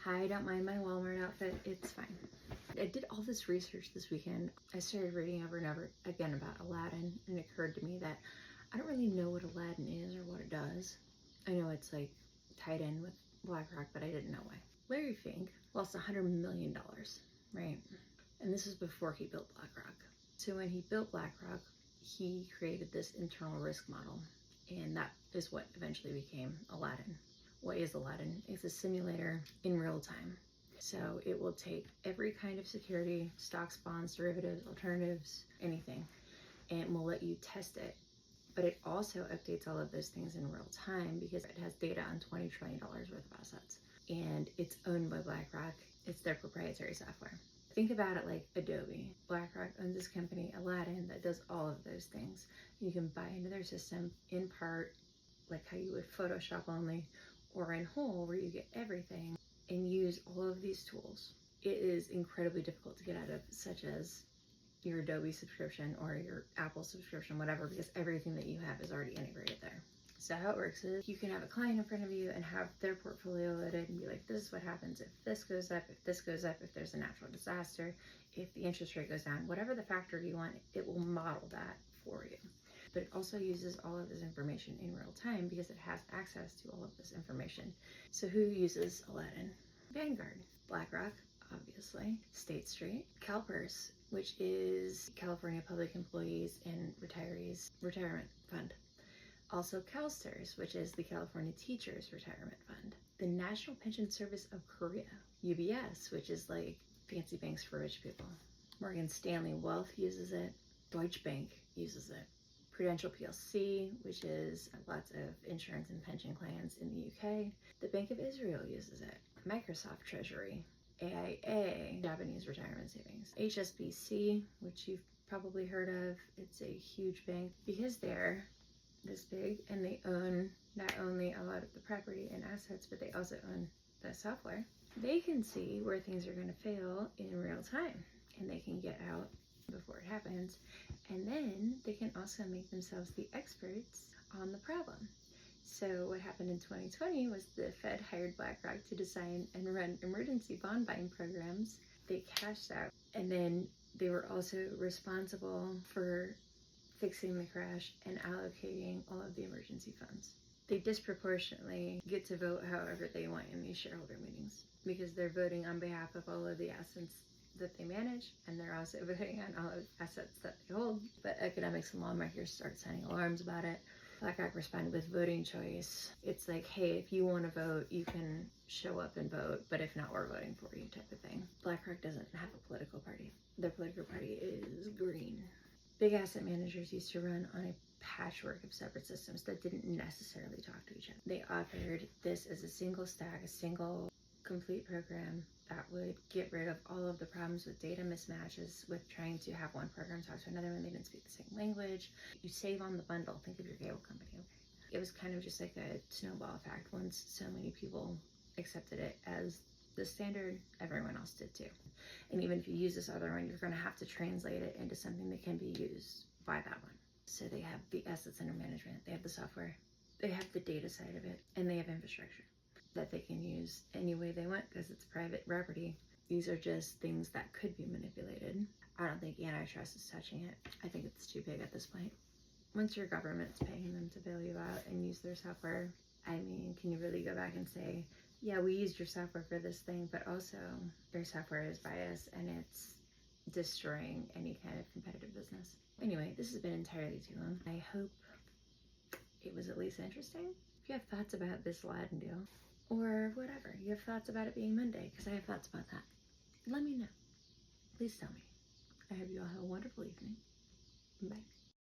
Hi, I don't mind my Walmart outfit. It's fine. I did all this research this weekend. I started reading over and over again about Aladdin, and it occurred to me that I don't really know what Aladdin is or what it does. I know it's like tied in with BlackRock, but I didn't know why. Larry Fink lost $100 million, right? And this is before he built BlackRock. So when he built BlackRock, he created this internal risk model, and that is what eventually became Aladdin. What is Aladdin? It's a simulator in real time. So it will take every kind of security, stocks, bonds, derivatives, alternatives, anything, and it will let you test it. But it also updates all of those things in real time because it has data on $20 trillion worth of assets. And it's owned by BlackRock. It's their proprietary software. Think about it like Adobe. BlackRock owns this company, Aladdin, that does all of those things. You can buy into their system in part, like how you would Photoshop only, or in whole, where you get everything, and use all of these tools. It is incredibly difficult to get out of, such as your Adobe subscription or your Apple subscription, whatever, because everything that you have is already integrated there. So how it works is you can have a client in front of you and have their portfolio loaded and be like, this is what happens if this goes up, if this goes up, if there's a natural disaster, if the interest rate goes down, whatever the factor you want, it will model that for you. But it also uses all of this information in real time because it has access to all of this information. So who uses Aladdin? Vanguard, BlackRock, obviously, State Street, CalPERS, which is California Public Employees and Retirees Retirement Fund. Also CalSTRS, which is the California Teachers Retirement Fund. The National Pension Service of Korea, UBS, which is like fancy banks for rich people. Morgan Stanley Wealth uses it. Deutsche Bank uses it. Prudential PLC, which is lots of insurance and pension clients in the UK. The Bank of Israel uses it. Microsoft Treasury. AIA, Japanese Retirement Savings. HSBC, which you've probably heard of. It's a huge bank because they're this big and they own not only a lot of the property and assets, but they also own the software. They can see where things are going to fail in real time, and they can get out before it happens, and then they can also make themselves the experts on the problem. So what happened in 2020 was the Fed hired BlackRock to design and run emergency bond buying programs. They cashed out, and then they were also responsible for fixing the crash and allocating all of the emergency funds. They disproportionately get to vote however they want in these shareholder meetings because they're voting on behalf of all of the assets that they manage, and they're also voting on all of the assets that they hold. But economics and lawmakers start sounding alarms about it. BlackRock responded with voting choice. It's like, hey, if you want to vote, you can show up and vote, but if not, we're voting for you type of thing. BlackRock doesn't have a political party. Their political party is green. Big asset managers used to run on a patchwork of separate systems that didn't necessarily talk to each other. They offered this as a single stack, a single complete program that would get rid of all of the problems with data mismatches, with trying to have one program talk to another when they didn't speak the same language. You save on the bundle. Think of your cable company. Okay? It was kind of just like a snowball effect. Once so many people accepted it as the standard, everyone else did too. And even if you use this other one, you're going to have to translate it into something that can be used by that one. So they have the assets under management, they have the software, they have the data side of it, and they have infrastructure that they can use any way they want because it's private property. These are just things that could be manipulated. I don't think antitrust is touching it. I think it's too big at this point. Once your government's paying them to bail you out and use their software, I mean, can you really go back and say, yeah, we used your software for this thing, but also your software is biased and it's destroying any kind of competitive business. Anyway, this has been entirely too long. I hope it was at least interesting. If you have thoughts about this Aladdin deal, or whatever, you have thoughts about it being Monday, because I have thoughts about that, let me know. Please tell me. I hope you all have a wonderful evening. Bye.